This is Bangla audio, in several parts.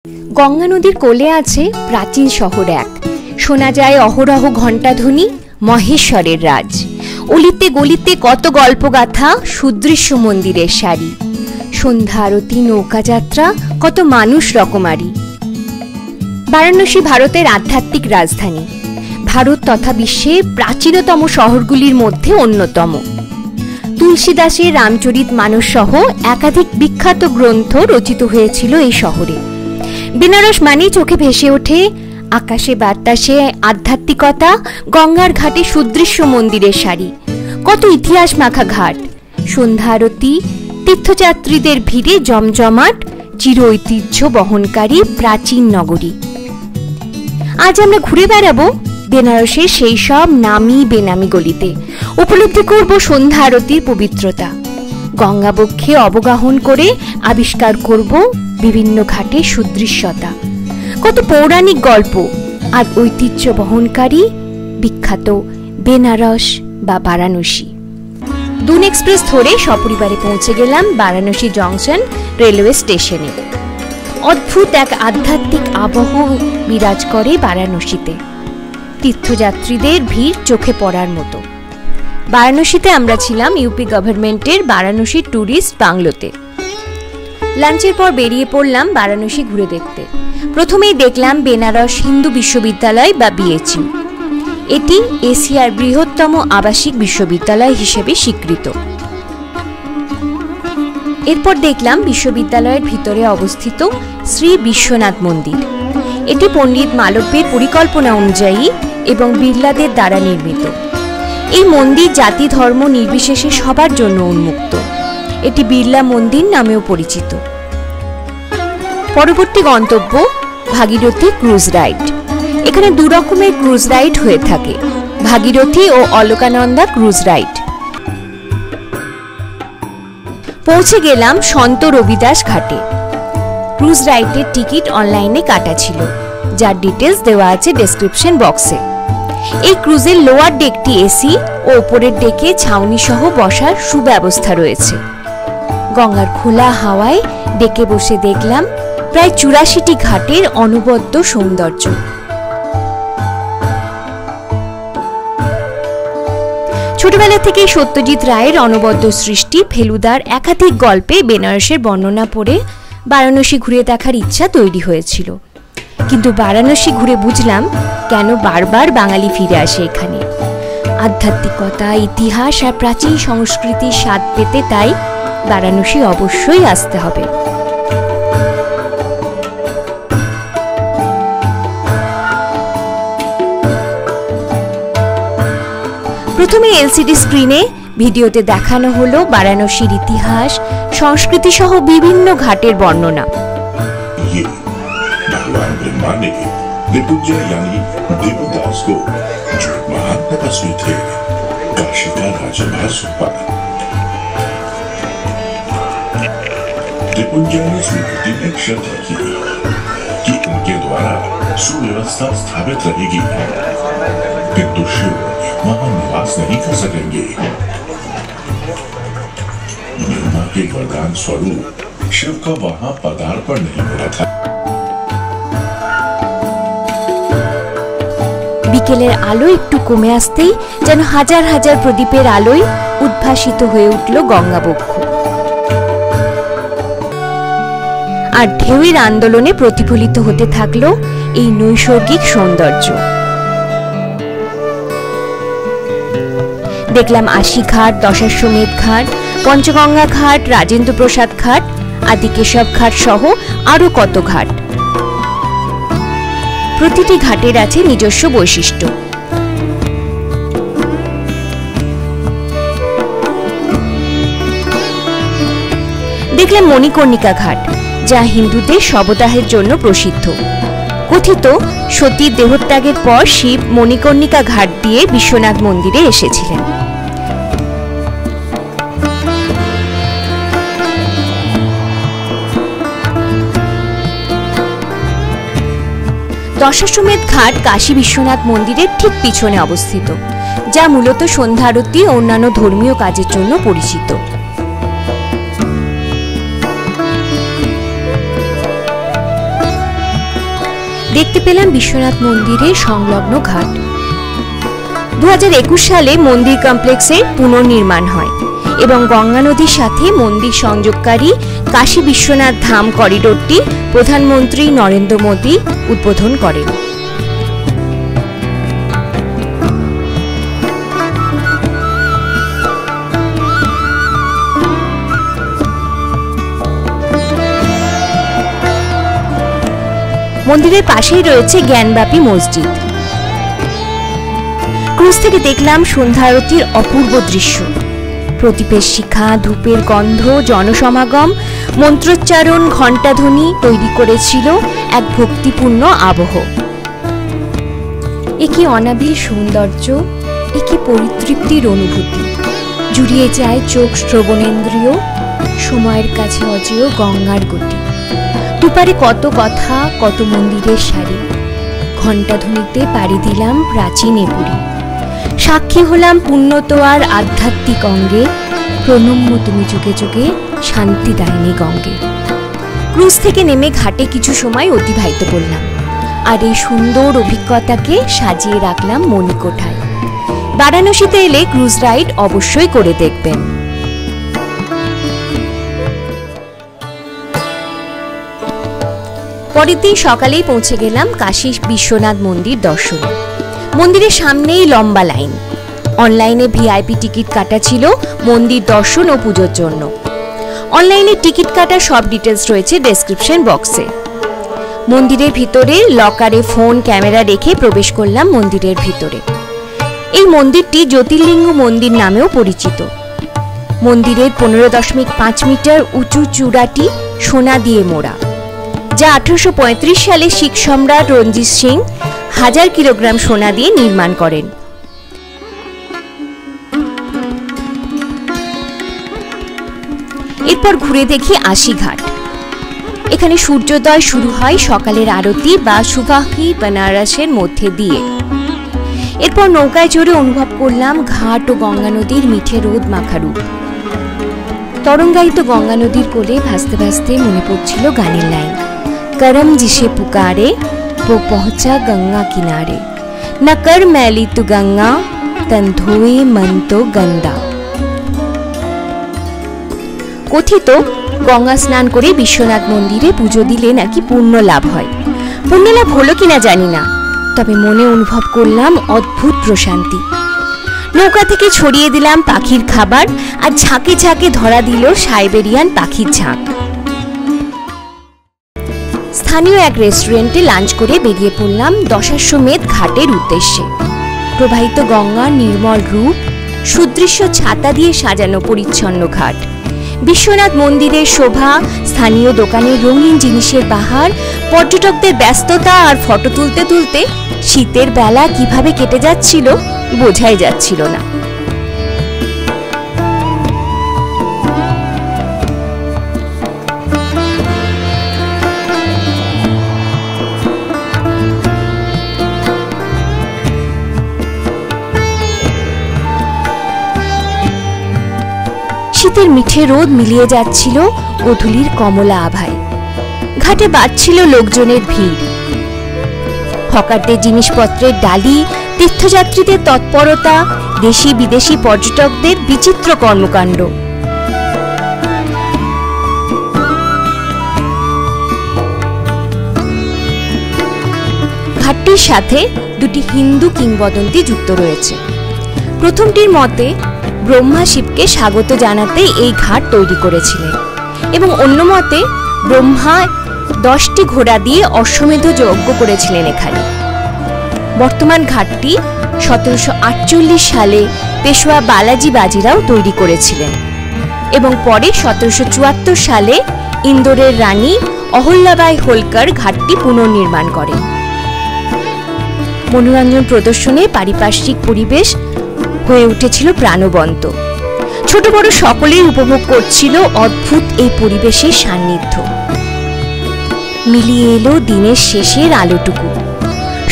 গঙ্গা নদীর কোলে আছে প্রাচীন শহর এক। শোনা যায় অহরহ ঘণ্টাধ্বনি, মহেশ্বরের রাজ। অলিতে গলিতে কত গল্পগাথা, সুদৃশ্য মন্দিরের সারি। সন্ধ্যা আরতি, নৌকাযাত্রা, কত মানুষ রকমারি। বারাণসী ভারতের আধ্যাত্মিক রাজধানী। ভারত তথা বিশ্বের প্রাচীনতম শহরগুলির মধ্যে অন্যতম। তুলসীদাসের রামচরিত মানস সহ একাধিক বিখ্যাত গ্রন্থ রচিত হয়েছিল এই শহরে। বেনারস মানেই চোখে ভেসে ওঠে আকাশে বাতাসে আধ্যাত্মিকতা, গঙ্গার ঘাটে সুদৃশ্য মন্দিরের সারি, কত ইতিহাস মাখা ঘাট, সন্ধ্যা আরতি, তীর্থযাত্রীদের ভিড়ে জমজমাট, চির ঐতিহ্য বহনকারী প্রাচীন নগরী। আজ আমরা ঘুরে বেড়াবো বেনারসের সেই সব নামি বেনামি গলিতে। উপলব্ধি করব সন্ধ্যা আরতির পবিত্রতা। গঙ্গাবক্ষে অবগাহন করে আবিষ্কার করব বিভিন্ন ঘাটের সুদৃশ্যতা, কত পৌরাণিক গল্প আর ঐতিহ্য বহনকারী বিখ্যাত বেনারস বা বারাণসী। দুন এক্সপ্রেস ধরে সপরিবারে পৌঁছে গেলাম বারাণসী জংশন রেলওয়ে স্টেশনে। অদ্ভুত এক আধ্যাত্মিক আবহ বিরাজ করে বারাণসীতে। তীর্থযাত্রীদের ভিড় চোখে পড়ার মতো। বারাণসীতে আমরা ছিলাম ইউপি গভর্নমেন্টের বারাণসী ট্যুরিস্ট বাংলোতে। লাঞ্চের পর বেরিয়ে পড়লাম বারাণসী ঘুরে দেখতে। প্রথমেই দেখলাম বেনারস হিন্দু বিশ্ববিদ্যালয় বা বিএচইউ। এটি এশিয়ার বৃহত্তম আবাসিক বিশ্ববিদ্যালয় হিসেবে স্বীকৃত। এরপর দেখলাম বিশ্ববিদ্যালয়ের ভিতরে অবস্থিত শ্রী বিশ্বনাথ মন্দির। এটি পণ্ডিত মালব্যের পরিকল্পনা অনুযায়ী এবং বিড়লাদের দ্বারা নির্মিত। এই মন্দির জাতি ধর্ম নির্বিশেষে সবার জন্য উন্মুক্ত। এটি বিড়লা মন্দির নামেও পরিচিত। পরবর্তী গন্তব্য ভাগীরথী ক্রুজ রাইড। এখানে দু রকমের ক্রুজ রাইড হয়ে থাকে, ভাগীরথী ও অলকানন্দা ক্রুজ রাইড। পৌঁছে গেলাম সন্ত রবিদাস ঘাটে। ক্রুজ রাইডের টিকিট অনলাইনে কাটা ছিল, যার ডিটেলস দেওয়া আছে ডেসক্রিপশন বক্সে। এই ক্রুজের লোয়ার ডেকটি এসি ও ওপরের ডেকে ছাউনি সহ বসার সুব্যবস্থা রয়েছে। গঙ্গার খোলা হাওয়ায় ডেকে বসে দেখলাম প্রায় ৮৪টি ঘাটের অনবদ্য সৌন্দর্য। ছোটবেলা থেকে সত্যজিৎ রায়ের অনবদ্য সৃষ্টি ফেলুদার একাধিক গল্পে বেনারসের বর্ণনা পড়ে বারাণসী ঘুরে দেখার ইচ্ছা তৈরি হয়েছিল। কিন্তু বারাণসী ঘুরে বুঝলাম কেন বারবার বাঙালি ফিরে আসে এখানে। আধ্যাত্মিকতা, ইতিহাস আর প্রাচীন সংস্কৃতির স্বাদ পেতে তাই বারাণসী অবশ্যই আসতে হবে। প্রথমে এলসিডি স্ক্রিনে ভিডিওতে দেখানো হলো বারাণসীর ইতিহাস, সংস্কৃতি সহ বিভিন্ন ঘাটের বর্ণনা। भगवान ब्रह्मा ने दिग्विजय यानी देवदास को जो महान तपस्वी थे काशी का राजभार सौंपा। दिग्विजय ने स्वीकृति में शर्त रखी कि उनके द्वारा सुव्यवस्था स्थापित रहेगी, किंतु शिव वहां निवास नहीं कर सकेंगे। ब्रह्मा के वरदान स्वरूप शिव का वहां पदार्पण नहीं हो रहा था। বিকেলের আলো একটু কমে আসতেই যেন হাজার হাজার প্রদীপের আলোয় উদ্ভাসিত হয়ে উঠল গঙ্গাবক্ষ। আর ঢেউয়ের আন্দোলনে প্রতিফলিত হতে থাকল এই নৈসর্গিক সৌন্দর্য। দেখলাম আশি ঘাট, দশাশ্বমেধ ঘাট, পঞ্চগঙ্গা ঘাট, রাজেন্দ্র প্রসাদ ঘাট, আদিকেশব ঘাট সহ আরো কত ঘাট। প্রতিটি ঘাটের আছে নিজস্ব বৈশিষ্ট্য। দেখলাম মণিকর্ণিকা ঘাট, যা হিন্দুদের শবদাহের জন্য প্রসিদ্ধ। কথিত সতীর দেহত্যাগের পর শিব মণিকর্ণিকা ঘাট দিয়ে বিশ্বনাথ মন্দিরে এসেছিলেন। দশাশ্বমেধ ঘাট কাশী বিশ্বনাথ মন্দিরের ঠিক পিছনে অবস্থিত, যা মূলত সন্ধ্যা আরতি ও অন্যান্য ধর্মীয় কাজের জন্য পরিচিত। দেখতে পেলাম বিশ্বনাথ মন্দিরের সংলগ্ন ঘাট। 2021 সালে মন্দির কমপ্লেক্সের পুনর্নির্মাণ হয় এবং গঙ্গা নদীর সাথে মন্দির সংযোগকারী কাশী বিশ্বনাথ ধাম করিডোরটি প্রধানমন্ত্রী নরেন্দ্র মোদী উদ্বোধন করেন। মন্দিরের পাশেই রয়েছে জ্ঞানব্যাপী মসজিদ। ক্রুজ থেকে দেখলাম সন্ধ্যা আরতির অপূর্ব দৃশ্য। প্রদীপের শিখা, ধূপের গন্ধ, জনসমাগম, মন্ত্রোচ্চারণ, ঘণ্টাধ্বনি তৈরি করেছিল এক ভক্তিপূর্ণ আবহ। একি অনাবিল সৌন্দর্য, একি পরিতৃপ্তির অনুভূতি। জুড়িয়ে যায় চোখ শ্রবণেন্দ্রিয়, সময়ের কাছে অজেয় গঙ্গার গতি। দুপারে কত কথা, কত মন্দিরের সারি। ঘণ্টাধ্বনিতে পাড়ি দিলাম প্রাচীন এ পুরী। সাক্ষী হলাম পুণ্যতোয়ার আধ্যাত্মিক অঙ্গে, প্রণম্য তুমি যুগে যুগে শান্তিদায়িনী গঙ্গে। ক্রুজ থেকে নেমে ঘাটে কিছু সময় অতিবাহিত করলাম, আর এই সুন্দর অভিজ্ঞতাকে সাজিয়ে রাখলাম মণিকোঠায়। বারাণসীতে এলে ক্রুজ রাইড অবশ্যই করে দেখবেন। পরের দিন সকালেই পৌঁছে গেলাম কাশী বিশ্বনাথ মন্দির দর্শনে। মন্দিরের সামনেই লম্বা লাইন। অনলাইনে ভিআইপি টিকিট কাটা ছিল মন্দির দর্শন ও পুজোর জন্য। অনলাইনে টিকিট কাটার সব ডিটেলস রয়েছে ডেসক্রিপশন বক্সে। মন্দিরের ভিতরে লকারে ফোন ক্যামেরা রেখে প্রবেশ করলাম মন্দিরের ভিতরে। এই মন্দিরটি জ্যোতির্লিঙ্গ মন্দির নামেও পরিচিত। মন্দিরের 15.5 মিটার উঁচু চূড়াটি সোনা দিয়ে মোড়া, যা 1835 সালে শিখ সম্রাট রঞ্জিত সিং 1000 কিলোগ্রাম সোনা দিয়ে নির্মাণ করেন। এরপর ঘুরে দেখি আশিঘাট। এখানে সূর্যোদয় শুরু হয় সকালের আরতি বা সুবাহি বেনারসের মধ্যে দিয়ে। এরপর নৌকায় চড়ে অনুভব করলাম ঘাট ও গঙ্গা নদীর মিঠে রোদ মাখা রূপ। তরঙ্গায়িত গঙ্গা নদীর কোলে ভাসতে ভাসতে মনে পড়ছিল গানের লাইন, करम जिसे पुकारे वो पहुंचा गंगा किनारे, न कर मैली तू गंगा तन धोए मन तो गंदा। কথিত গঙ্গা স্নান করে বিশ্বনাথ মন্দিরে পুজো দিলে নাকি পুণ্য লাভ হয়। পুণ্য লাভ হলো কিনা জানি না, তবে মনে অনুভব করলাম অদ্ভুত প্রশান্তি। নৌকা থেকে ছড়িয়ে দিলাম পাখির খাবার, আর ঝাঁকে ঝাঁকে ধরা দিল সাইবেরিয়ান পাখির ঝাঁক। স্থানীয় এক রেস্টুরেন্টে লাঞ্চ করে বেরিয়ে পড়লাম দশাশ্বমেধ ঘাটের উদ্দেশ্যে। প্রবাহিত গঙ্গার নির্মল রূপ, সুদৃশ্য ছাতা দিয়ে সাজানো পরিচ্ছন্ন ঘাট, বিশ্বনাথ মন্দিরের শোভা, স্থানীয় দোকানের রঙিন জিনিসের বাহার, পর্যটকদের ব্যস্ততা আর ফটো তুলতে তুলতে শীতের বেলা কিভাবে কেটে যাচ্ছিল বোঝাই যাচ্ছিল না। শীতের মিঠে রোদ মিলিয়ে যাচ্ছিল গোধূলির কমলা আভায়। ঘাটে বাড়ছিল লোকজনের ভিড়। হকারদের জিনিসপত্রের ডালি, তীর্থযাত্রীদের তৎপরতা, দেশি বিদেশি পর্যটকদের বিচিত্র কর্মকাণ্ড। ঘাটটির সাথে দুটি হিন্দু কিংবদন্তি যুক্ত রয়েছে। প্রথমটির মতে ব্রহ্মা শিবকে স্বাগত জানাতে এই ঘাট তৈরি করেছিলেন, এবং অন্য মতে ব্রহ্মা 10টি ঘোড়া দিয়ে অশ্বমেধ যজ্ঞ করেছিলেন এখানে। বর্তমান ঘাটটি 1748 সালে পেশোয়া বালাজি বাজিরাও তৈরি করেছিলেন, এবং পরে 1774 সালে ইন্দোরের রানী অহল্যাবাই হোলকার ঘাটটি পুনর্নির্মাণ করেন। মনোরঞ্জন প্রদর্শনে পারিপার্শ্বিক পরিবেশ হয়ে উঠেছিল প্রাণবন্ত। ছোট বড় সকলেই উপভোগ করছিল অদ্ভুত এই পরিবেশের সান্নিধ্য। মিলিয়ে এলো দিনের শেষের আলোটুকু।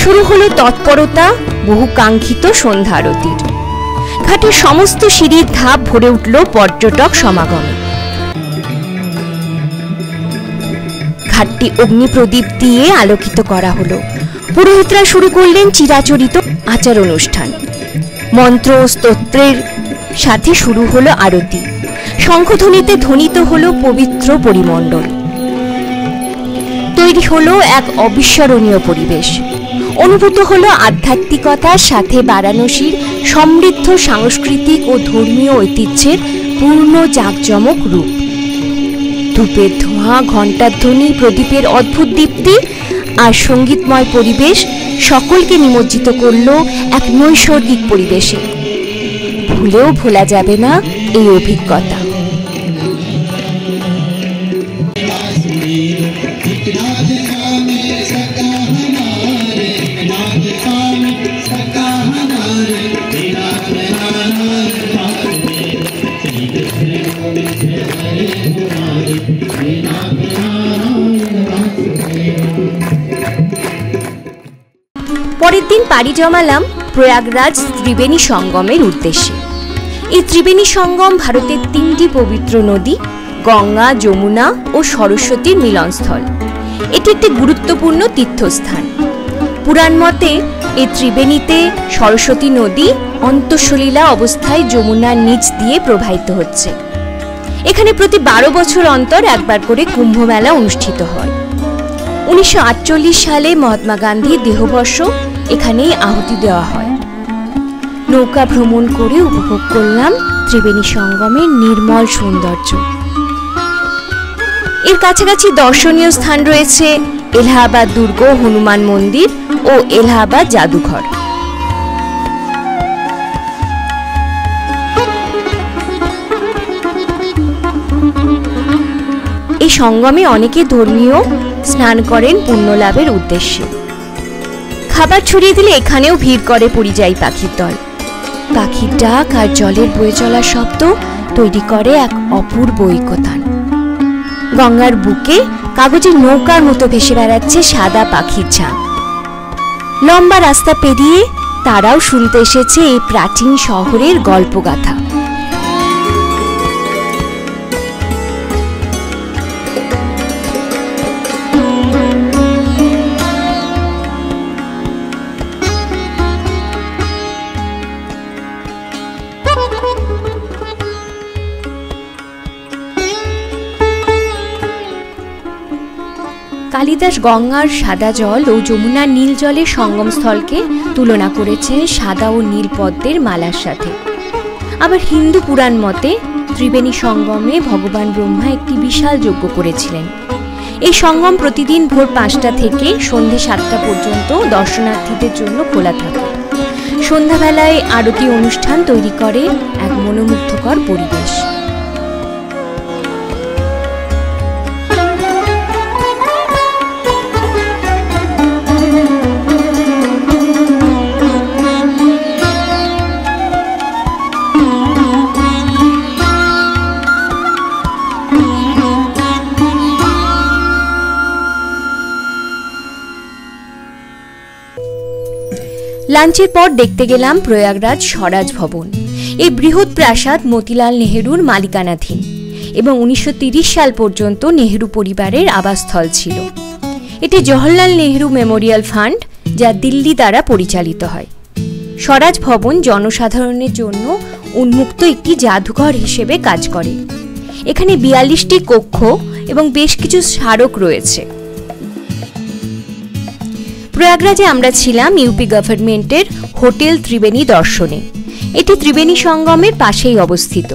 শুরু হলো তৎপরতা বহু কাঙ্ক্ষিত সন্ধ্যা আরতির। ঘাটের সমস্ত সিঁড়ির ধাপ ভরে উঠল পর্যটক সমাগমে। ঘাটটি অগ্নি প্রদীপ দিয়ে আলোকিত করা হলো। পুরোহিতরা শুরু করলেন চিরাচরিত আচার অনুষ্ঠান। মন্ত্র স্তোত্রের সাথে শুরু হলো আরতি। শঙ্খধ্বনিতে ধ্বনিত হলো পবিত্র পরিমণ্ডল। তৈরি হলো এক অবিস্মরণীয় পরিবেশ। অনুভূত হলো আধ্যাত্মিকতার সাথে বারাণসীর সমৃদ্ধ সাংস্কৃতিক ও ধর্মীয় ঐতিহ্যের পূর্ণ জাঁকজমক রূপ। ধূপের ধোঁয়া, ঘণ্টার ধ্বনি, প্রদীপের অদ্ভুত দীপ্তি আর সঙ্গীতময় পরিবেশ সকলকে নিমজ্জিত করল এক নৈসর্গিক পরিবেশে। ভুলেও ভোলা যাবে না এই অভিজ্ঞতা। পরের দিন পাড়ি জমালাম প্রয়াগরাজ ত্রিবেণী সঙ্গমের উদ্দেশ্যে। এই ত্রিবেণী সঙ্গম ভারতের 3টি পবিত্র নদী গঙ্গা, যমুনা ও সরস্বতীর মিলনস্থল। এটি একটি গুরুত্বপূর্ণ তীর্থস্থান। পুরাণ মতে এই ত্রিবেণীতে সরস্বতী নদী অন্তঃসলীলা অবস্থায় যমুনার নিচ দিয়ে প্রবাহিত হচ্ছে। এখানে প্রতি 12 বছর অন্তর একবার করে কুম্ভ মেলা অনুষ্ঠিত হয়। 1948 সালে মহাত্মা গান্ধীর দেহবর্ষ এখানেই আহুতি দেওয়া হয়। নৌকা ভ্রমণ করে উপভোগ করলাম ত্রিবেণী সঙ্গমের নির্মল সৌন্দর্য। এর কাছাকাছি দর্শনীয় স্থান রয়েছে এলাহাবাদ দুর্গ, হনুমান মন্দির ও এলাহাবাদ জাদুঘর। এই সঙ্গমে অনেকে ধর্মীয় স্নান করেন পুণ্য লাভের উদ্দেশ্যে। খাবার ছড়িয়ে দিলে এখানেও ভিড় করে পরিযায়ী পাখির দল। পাখির ডাক আর জলের বয়ে চলার শব্দ তৈরি করে এক অপূর্ব ঐকতান। গঙ্গার বুকে কাগজের নৌকার মতো ভেসে বেড়াচ্ছে সাদা পাখির ঝাঁক। লম্বা রাস্তা পেরিয়ে তারাও শুনতে এসেছে এই প্রাচীন শহরের গল্পগাথা। কালিদাস গঙ্গার সাদা জল ও যমুনার নীল জলের সঙ্গমস্থলকে তুলনা করেছেন সাদা ও নীল পদ্মের মালার সাথে। আবার হিন্দু পুরাণ মতে ত্রিবেণী সঙ্গমে ভগবান ব্রহ্মা একটি বিশাল যজ্ঞ করেছিলেন। এই সঙ্গম প্রতিদিন ভোর 5টা থেকে সন্ধ্যে 7টা পর্যন্ত দর্শনার্থীদের জন্য খোলা থাকে। সন্ধ্যাবেলায় আরতি অনুষ্ঠান তৈরি করে এক মনোমুগ্ধকর পরিবেশ। লাঞ্চের পর দেখতে গেলাম প্রয়াগরাজ স্বরাজ ভবন। এই বৃহৎ প্রাসাদ মতিলাল নেহেরুর মালিকানাধীন এবং 1930 সাল পর্যন্ত নেহেরু পরিবারের আবাসস্থল ছিল। এটি জওহরলাল নেহেরু মেমোরিয়াল ফান্ড, যা দিল্লি দ্বারা পরিচালিত হয়। স্বরাজ ভবন জনসাধারণের জন্য উন্মুক্ত একটি জাদুঘর হিসেবে কাজ করে। এখানে 42টি কক্ষ এবং বেশ কিছু স্মারক রয়েছে। প্রয়াগরাজে আমরা ছিলাম ইউপি গভর্নমেন্টের হোটেল ত্রিবেণী দর্শনে। এটি ত্রিবেণী সঙ্গমের পাশেই অবস্থিত।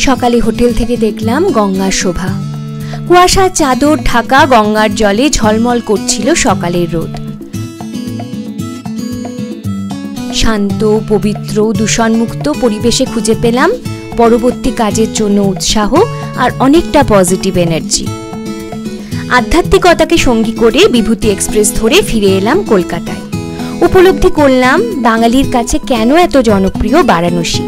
সকালে হোটেল থেকে দেখলাম গঙ্গার শোভা। কুয়াশার চাদর ঢাকা গঙ্গার জলে ঝলমল করছিল সকালের রোদ। শান্ত, পবিত্র, দূষণমুক্ত পরিবেশে খুঁজে পেলাম পরবর্তী কাজের জন্য উৎসাহ আর অনেকটা পজিটিভ এনার্জি। আধ্যাত্মিকতাকে সঙ্গী করে বিভূতি এক্সপ্রেস ধরে ফিরে এলাম কলকাতায়। উপলব্ধি করলাম বাঙালির কাছে কেন এত জনপ্রিয় বারাণসী।